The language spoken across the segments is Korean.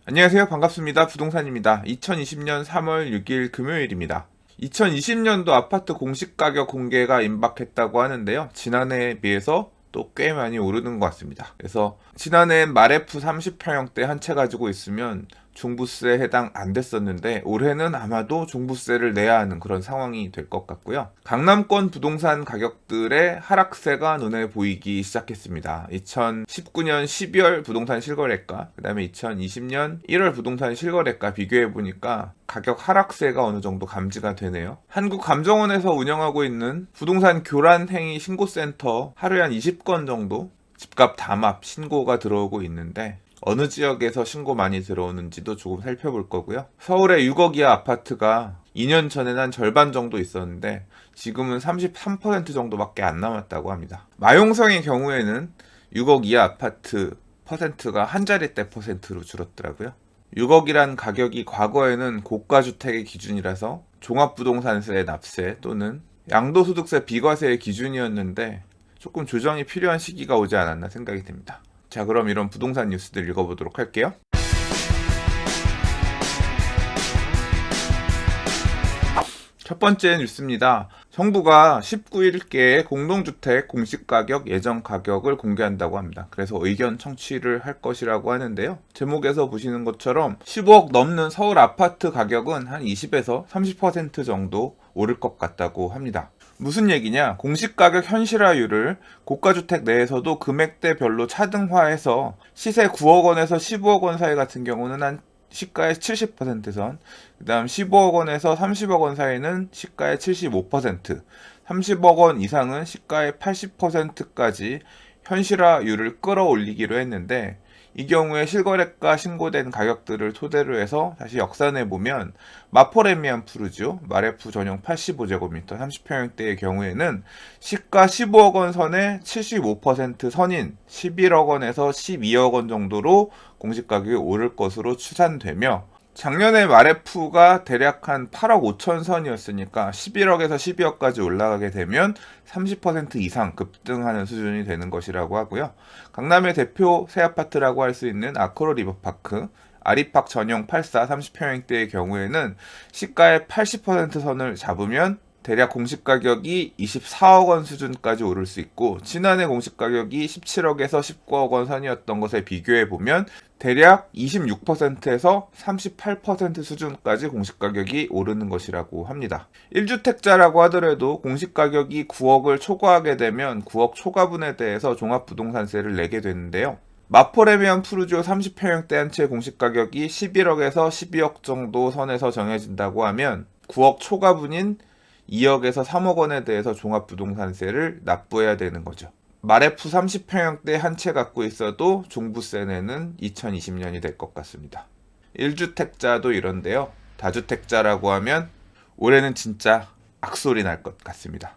안녕하세요. 반갑습니다. 부동산입니다. 2020년 3월 6일 금요일입니다. 2020년도 아파트 공시 가격 공개가 임박했다고 하는데요. 지난해에 비해서 또 꽤 많이 오르는 것 같습니다. 그래서 지난해엔 마레프 30평형대 한 채 가지고 있으면 종부세 해당 안 됐었는데 올해는 아마도 종부세를 내야 하는 그런 상황이 될 것 같고요. 강남권 부동산 가격들의 하락세가 눈에 보이기 시작했습니다. 2019년 12월 부동산 실거래가, 그 다음에 2020년 1월 부동산 실거래가 비교해 보니까 가격 하락세가 어느 정도 감지가 되네요. 한국감정원에서 운영하고 있는 부동산 교란 행위 신고센터 하루에 한 20건 정도 집값 담합 신고가 들어오고 있는데 어느 지역에서 신고 많이 들어오는지도 조금 살펴볼 거고요. 서울의 6억 이하 아파트가 2년 전에는 한 절반 정도 있었는데 지금은 33% 정도밖에 안 남았다고 합니다. 마용성의 경우에는 6억 이하 아파트 퍼센트가 한 자릿대 퍼센트로 줄었더라고요. 6억이란 가격이 과거에는 고가주택의 기준이라서 종합부동산세 납세 또는 양도소득세 비과세의 기준이었는데 조금 조정이 필요한 시기가 오지 않았나 생각이 듭니다. 자, 그럼 이런 부동산 뉴스들 읽어보도록 할게요. 첫 번째 뉴스입니다. 정부가 19일께 공동주택 공시가격 예정 가격을 공개한다고 합니다. 그래서 의견 청취를 할 것이라고 하는데요. 제목에서 보시는 것처럼 15억 넘는 서울 아파트 가격은 한 20에서 30% 정도 오를 것 같다고 합니다. 무슨 얘기냐? 공시가격 현실화율을 고가주택 내에서도 금액대별로 차등화해서 시세 9억 원에서 15억 원 사이 같은 경우는 한 시가의 70%선, 그 다음 15억 원에서 30억 원 사이는 시가의 75%, 30억 원 이상은 시가의 80%까지 현실화율을 끌어올리기로 했는데, 이 경우에 실거래가 신고된 가격들을 토대로 해서 다시 역산해 보면 마포레미안 푸르지오 마레프 전용 85제곱미터 30평형대의 경우에는 시가 15억 원 선의 75% 선인 11억 원에서 12억 원 정도로 공시가격이 오를 것으로 추산되며, 작년에 마레프가 대략 한 8억 5천 선이었으니까 11억에서 12억까지 올라가게 되면 30% 이상 급등하는 수준이 되는 것이라고 하고요. 강남의 대표 새 아파트라고 할 수 있는 아크로 리버파크, 아리팍 전용 84 30평형대의 경우에는 시가의 80% 선을 잡으면 대략 공시가격이 24억 원 수준까지 오를 수 있고, 지난해 공시가격이 17억에서 19억 원 선이었던 것에 비교해 보면 대략 26%에서 38% 수준까지 공시가격이 오르는 것이라고 합니다. 1주택자라고 하더라도 공시가격이 9억을 초과하게 되면 9억 초과분에 대해서 종합부동산세를 내게 되는데요. 마포레미안 푸르지오 30평형대 한 채 공시가격이 11억에서 12억 정도 선에서 정해진다고 하면 9억 초과분인 2억에서 3억 원에 대해서 종합부동산세를 납부해야 되는 거죠. 마레프 30평형대 한 채 갖고 있어도 종부세 내는 2020년이 될 것 같습니다. 1주택자도 이런데요. 다주택자라고 하면 올해는 진짜 악소리 날 것 같습니다.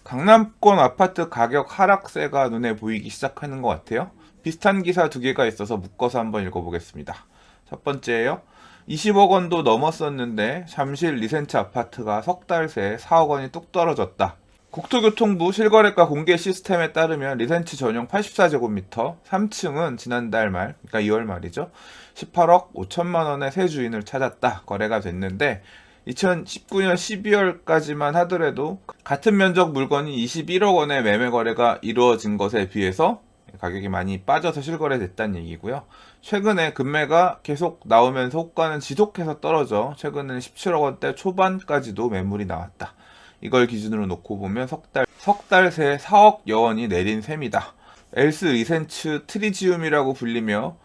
강남권 아파트 가격 하락세가 눈에 보이기 시작하는 것 같아요. 비슷한 기사 두 개가 있어서 묶어서 한번 읽어보겠습니다. 첫 번째예요. 20억 원도 넘었었는데 잠실 리센츠 아파트가 석 달 새 4억 원이 뚝 떨어졌다. 국토교통부 실거래가 공개 시스템에 따르면 리센츠 전용 84제곱미터 3층은 지난달 말, 그러니까 2월 말이죠. 18억 5천만 원의 새 주인을 찾았다. 거래가 됐는데 2019년 12월까지만 하더라도 같은 면적 물건이 21억 원의 매매 거래가 이루어진 것에 비해서 가격이 많이 빠져서 실거래됐다는 얘기고요. 최근에 금매가 계속 나오면서 호가는 지속해서 떨어져 최근에는 17억 원대 초반까지도 매물이 나왔다. 이걸 기준으로 놓고 보면 석 달 새 4억 여원이 내린 셈이다. 엘스 리센츠 트리지움이라고 불리며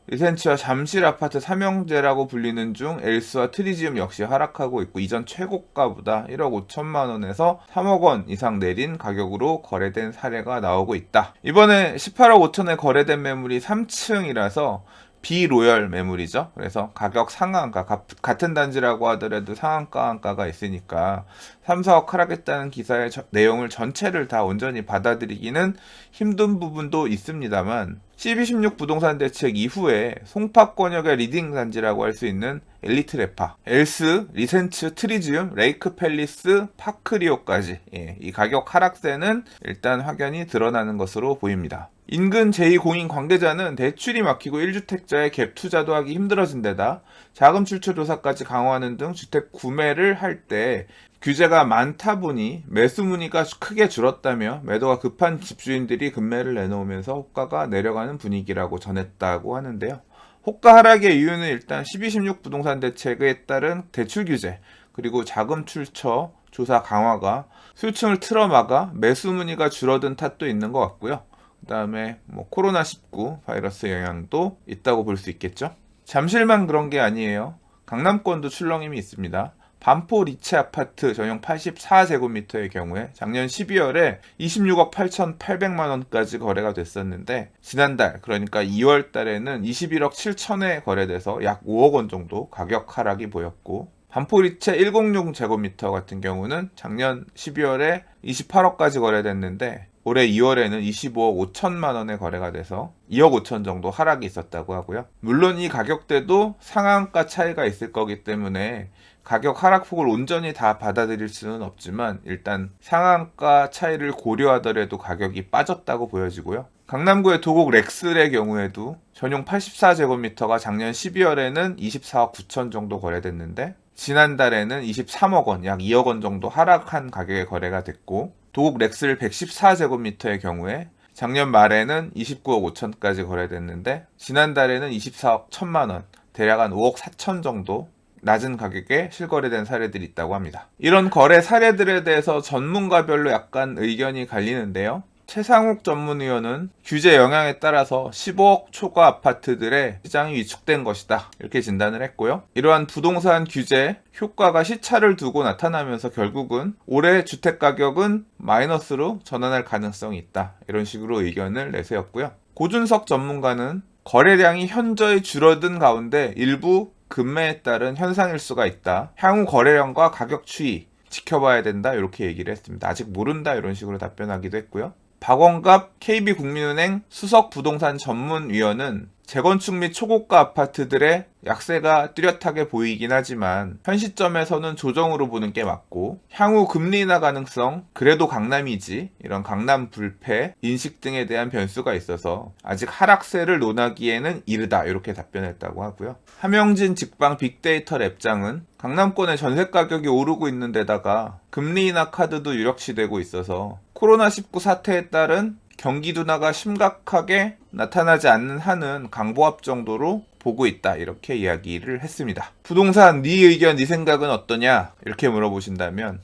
리센츠와 잠실 아파트 삼형제라고 불리는 중 엘스와 트리지움 역시 하락하고 있고, 이전 최고가보다 1억 5천만 원에서 3억 원 이상 내린 가격으로 거래된 사례가 나오고 있다. 이번에 18억 5천에 거래된 매물이 3층이라서 비로열 매물이죠. 그래서 가격 상한가, 같은 단지라고 하더라도 상한가가 있으니까 3, 4억 하락했다는 기사의 내용을 전체를 다 온전히 받아들이기는 힘든 부분도 있습니다만, CB16 부동산 대책 이후에 송파권역의 리딩 단지라고 할 수 있는 엘리트 레파, 엘스, 리센츠, 트리지움, 레이크 팰리스, 파크리오까지 이 가격 하락세는 일단 확연히 드러나는 것으로 보입니다. 인근 제2공인 관계자는 대출이 막히고 1주택자의 갭 투자도 하기 힘들어진 데다 자금 출처 조사까지 강화하는 등 주택 구매를 할 때 규제가 많다 보니 매수 문의가 크게 줄었다며 매도가 급한 집주인들이 급매를 내놓으면서 호가가 내려가는 분위기라고 전했다고 하는데요. 호가 하락의 이유는 일단 12.16 부동산 대책에 따른 대출 규제, 그리고 자금 출처 조사 강화가 수요층을 틀어막아 매수 문의가 줄어든 탓도 있는 것 같고요. 그 다음에 코로나19 바이러스 영향도 있다고 볼 수 있겠죠. 잠실만 그런 게 아니에요. 강남권도 출렁임이 있습니다. 반포 리치 아파트 전용 84제곱미터의 경우에 작년 12월에 26억 8,800만 원까지 거래가 됐었는데 지난달 그러니까 2월 달에는 21억 7천에 거래돼서 약 5억 원 정도 가격 하락이 보였고, 반포 리치 106제곱미터 같은 경우는 작년 12월에 28억까지 거래됐는데 올해 2월에는 25억 5천만 원에 거래가 돼서 2억 5천 정도 하락이 있었다고 하고요. 물론 이 가격대도 상한가 차이가 있을 거기 때문에 가격 하락폭을 온전히 다 받아들일 수는 없지만 일단 상한가 차이를 고려하더라도 가격이 빠졌다고 보여지고요. 강남구의 도곡 렉슬의 경우에도 전용 84제곱미터가 작년 12월에는 24억 9천 정도 거래됐는데 지난달에는 23억 원, 약 2억 원 정도 하락한 가격에 거래가 됐고, 도곡 렉슬 114제곱미터의 경우에 작년 말에는 29억 5천까지 거래됐는데 지난달에는 24억 1천만 원, 대략 한 5억 4천 정도 낮은 가격에 실거래된 사례들이 있다고 합니다. 이런 거래 사례들에 대해서 전문가별로 약간 의견이 갈리는데요. 최상욱 전문위원은 규제 영향에 따라서 15억 초과 아파트들의 시장이 위축된 것이다, 이렇게 진단을 했고요. 이러한 부동산 규제 효과가 시차를 두고 나타나면서 결국은 올해 주택가격은 마이너스로 전환할 가능성이 있다, 이런 식으로 의견을 내세웠고요. 고준석 전문가는 거래량이 현저히 줄어든 가운데 일부 급매에 따른 현상일 수가 있다, 향후 거래량과 가격 추이 지켜봐야 된다, 이렇게 얘기를 했습니다. 아직 모른다, 이런 식으로 답변하기도 했고요. 박원갑 KB국민은행 수석부동산 전문위원은 재건축 및 초고가 아파트들의 약세가 뚜렷하게 보이긴 하지만 현 시점에서는 조정으로 보는 게 맞고, 향후 금리 인하 가능성, 그래도 강남이지, 이런 강남 불패 인식 등에 대한 변수가 있어서 아직 하락세를 논하기에는 이르다, 이렇게 답변했다고 하고요. 함영진 직방 빅데이터 랩장은 강남권의 전세 가격이 오르고 있는 데다가 금리 인하 카드도 유력시되고 있어서 코로나19 사태에 따른 경기 둔화가 심각하게 나타나지 않는 한은 강보합 정도로 보고 있다, 이렇게 이야기를 했습니다. 부동산 네 의견, 네 생각은 어떠냐, 이렇게 물어보신다면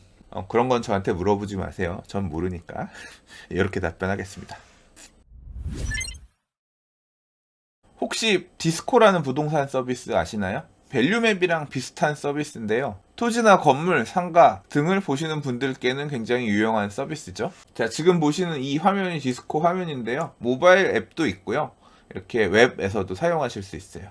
그런 건 저한테 물어보지 마세요. 전 모르니까. 이렇게 답변하겠습니다. 혹시 디스코라는 부동산 서비스 아시나요? 밸류맵이랑 비슷한 서비스인데요. 토지나 건물, 상가 등을 보시는 분들께는 굉장히 유용한 서비스죠. 자, 지금 보시는 이 화면이 디스코 화면인데요. 모바일 앱도 있고요. 이렇게 웹에서도 사용하실 수 있어요.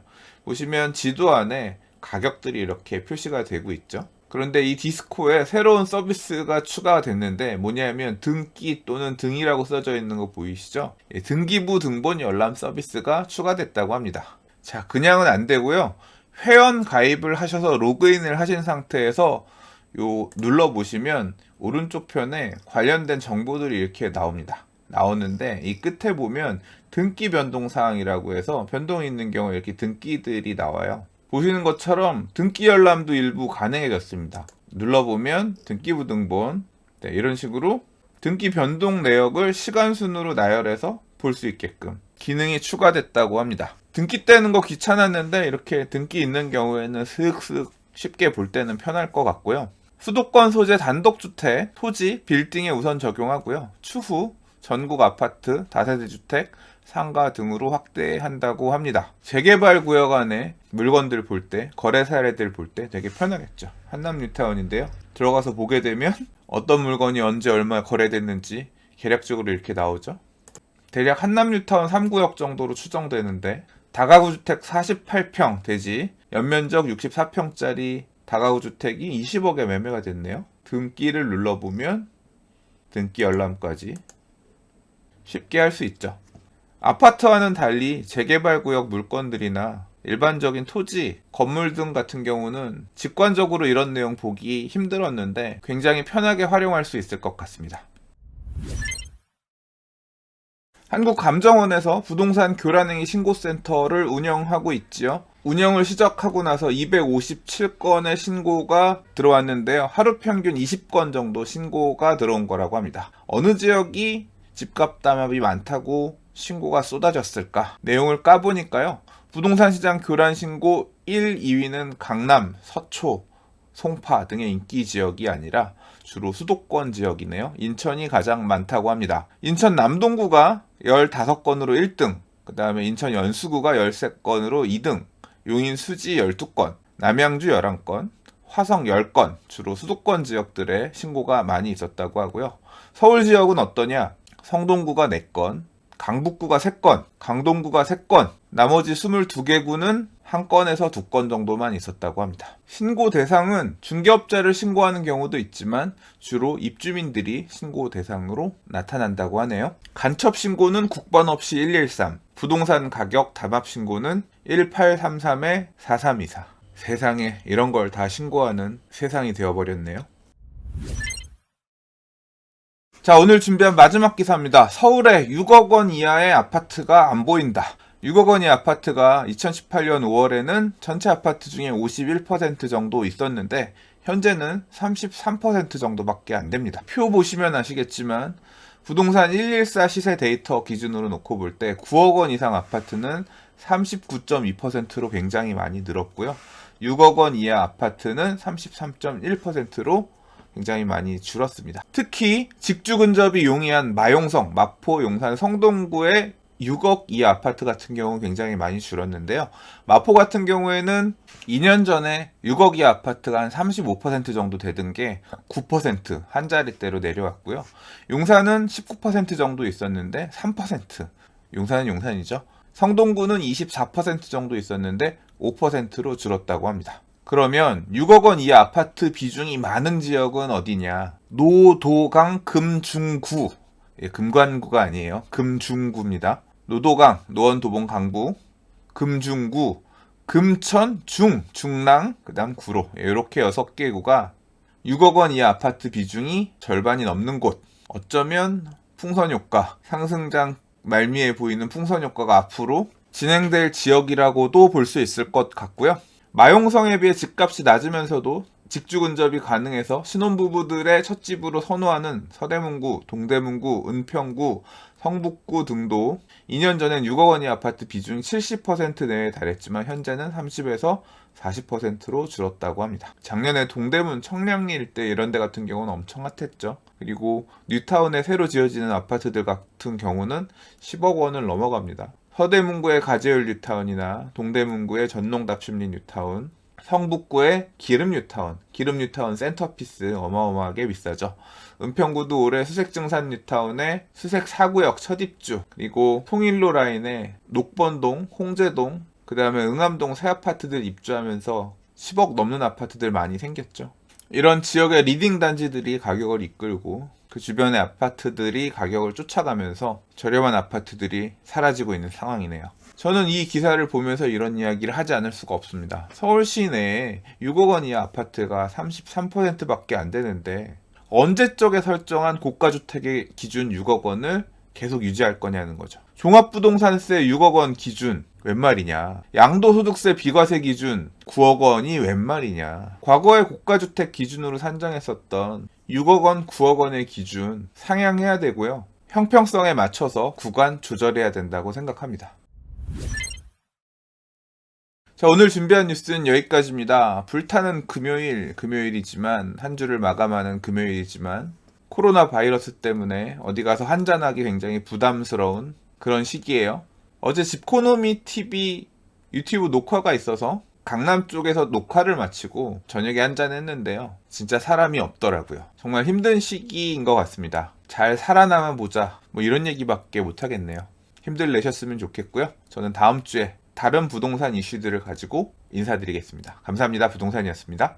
보시면 지도 안에 가격들이 이렇게 표시가 되고 있죠. 그런데 이 디스코에 새로운 서비스가 추가가 됐는데 뭐냐면 등기 또는 등이라고 써져 있는 거 보이시죠? 등기부 등본 열람 서비스가 추가됐다고 합니다. 자, 그냥은 안 되고요. 회원 가입을 하셔서 로그인을 하신 상태에서 요 눌러보시면 오른쪽 편에 관련된 정보들이 이렇게 나오는데 이 끝에 보면 등기 변동 사항이라고 해서 변동이 있는 경우에 이렇게 등기들이 나와요. 보시는 것처럼 등기 열람도 일부 가능해졌습니다. 눌러보면 등기부 등본, 네, 이런 식으로 등기 변동 내역을 시간 순으로 나열해서 볼 수 있게끔 기능이 추가됐다고 합니다. 등기 떼는 거 귀찮았는데 이렇게 등기 있는 경우에는 슥슥 쉽게 볼 때는 편할 것 같고요. 수도권 소재 단독주택, 토지, 빌딩에 우선 적용하고요. 추후 전국 아파트, 다세대 주택, 상가 등으로 확대한다고 합니다. 재개발 구역 안에 물건들 볼 때, 거래 사례들 볼 때 되게 편하겠죠. 한남 뉴타운인데요. 들어가서 보게 되면 어떤 물건이 언제 얼마 거래됐는지 개략적으로 이렇게 나오죠. 대략 한남 뉴타운 3구역 정도로 추정되는데 다가구 주택 48평 대지, 연면적 64평짜리 다가구 주택이 20억에 매매가 됐네요. 등기를 눌러보면 등기 열람까지 쉽게 할 수 있죠. 아파트와는 달리 재개발 구역 물건들이나 일반적인 토지, 건물 등 같은 경우는 직관적으로 이런 내용 보기 힘들었는데 굉장히 편하게 활용할 수 있을 것 같습니다. 한국감정원에서 부동산 교란행위 신고센터를 운영하고 있지요. 운영을 시작하고 나서 257건의 신고가 들어왔는데요. 하루 평균 20건 정도 신고가 들어온 거라고 합니다. 어느 지역이 집값 담합이 많다고 신고가 쏟아졌을까? 내용을 까보니까요. 부동산 시장 교란 신고 1, 2위는 강남, 서초, 송파 등의 인기 지역이 아니라 주로 수도권 지역이네요. 인천이 가장 많다고 합니다. 인천 남동구가 15건으로 1등, 그 다음에 인천 연수구가 13건으로 2등, 용인 수지 12건, 남양주 11건, 화성 10건, 주로 수도권 지역들의 신고가 많이 있었다고 하고요. 서울 지역은 어떠냐? 성동구가 4건, 강북구가 3건, 강동구가 3건, 나머지 22개 구는 1건에서 2건 정도만 있었다고 합니다. 신고 대상은 중개업자를 신고하는 경우도 있지만 주로 입주민들이 신고 대상으로 나타난다고 하네요. 간첩 신고는 국번 없이 113, 부동산 가격 담합 신고는 1833-4324. 세상에 이런 걸 다 신고하는 세상이 되어버렸네요. 자, 오늘 준비한 마지막 기사입니다. 서울에 6억 원 이하의 아파트가 안 보인다. 6억 원 이하 아파트가 2018년 5월에는 전체 아파트 중에 51% 정도 있었는데 현재는 33% 정도밖에 안 됩니다. 표 보시면 아시겠지만 부동산 114 시세 데이터 기준으로 놓고 볼 때 9억 원 이상 아파트는 39.2%로 굉장히 많이 늘었고요. 6억 원 이하 아파트는 33.1%로 굉장히 많이 줄었습니다. 특히 직주 근접이 용이한 마용성, 마포, 용산, 성동구의 6억 이하 아파트 같은 경우는 굉장히 많이 줄었는데요. 마포 같은 경우에는 2년 전에 6억 이하 아파트가 한 35% 정도 되던 게 9% 한 자릿대로 내려왔고요. 용산은 19% 정도 있었는데 3%, 용산은 용산이죠. 성동구는 24% 정도 있었는데 5%로 줄었다고 합니다. 그러면 6억 원 이하 아파트 비중이 많은 지역은 어디냐? 노도강 금중구. 금관구가 아니에요. 금중구입니다. 노도강, 노원, 도봉, 강북, 금중구, 금천, 중랑, 그 다음 구로. 이렇게 6개 구가 6억 원 이하 아파트 비중이 절반이 넘는 곳. 어쩌면 풍선효과, 상승장 말미에 보이는 풍선효과가 앞으로 진행될 지역이라고도 볼 수 있을 것 같고요. 마용성에 비해 집값이 낮으면서도 직주 근접이 가능해서 신혼부부들의 첫 집으로 선호하는 서대문구, 동대문구, 은평구, 성북구 등도 2년 전엔 6억 원 이하 아파트 비중이 70% 내에 달했지만 현재는 30에서 40%로 줄었다고 합니다. 작년에 동대문, 청량리 일대 이런 데 같은 경우는 엄청 핫했죠. 그리고 뉴타운에 새로 지어지는 아파트들 같은 경우는 10억 원을 넘어갑니다. 서대문구의 가재율 뉴타운이나 동대문구의 전농답심리 뉴타운, 성북구의 기름 뉴타운 센터피스 어마어마하게 비싸죠. 은평구도 올해 수색증산 뉴타운의 수색 4구역 첫 입주, 그리고 통일로 라인의 녹번동, 홍제동, 그 다음에 응암동 새 아파트들 입주하면서 10억 넘는 아파트들 많이 생겼죠. 이런 지역의 리딩 단지들이 가격을 이끌고 그 주변의 아파트들이 가격을 쫓아가면서 저렴한 아파트들이 사라지고 있는 상황이네요. 저는 이 기사를 보면서 이런 이야기를 하지 않을 수가 없습니다. 서울 시내에 6억 원 이하 아파트가 33%밖에 안 되는데 언제적에 설정한 고가주택의 기준 6억 원을 계속 유지할 거냐는 거죠. 종합부동산세 6억 원 기준 웬 말이냐. 양도소득세 비과세 기준 9억 원이 웬 말이냐. 과거의 고가주택 기준으로 산정했었던 6억 원, 9억 원의 기준 상향해야 되고요. 형평성에 맞춰서 구간 조절해야 된다고 생각합니다. 자, 오늘 준비한 뉴스는 여기까지입니다. 불타는 금요일이지만 한 주를 마감하는 금요일이지만 코로나 바이러스 때문에 어디 가서 한잔하기 굉장히 부담스러운 그런 시기예요. 어제 집코노미 TV 유튜브 녹화가 있어서 강남 쪽에서 녹화를 마치고 저녁에 한잔 했는데요. 진짜 사람이 없더라고요. 정말 힘든 시기인 것 같습니다. 잘 살아남아 보자. 뭐 이런 얘기밖에 못하겠네요. 힘들 내셨으면 좋겠고요. 저는 다음 주에 다른 부동산 이슈들을 가지고 인사드리겠습니다. 감사합니다. 부동산이었습니다.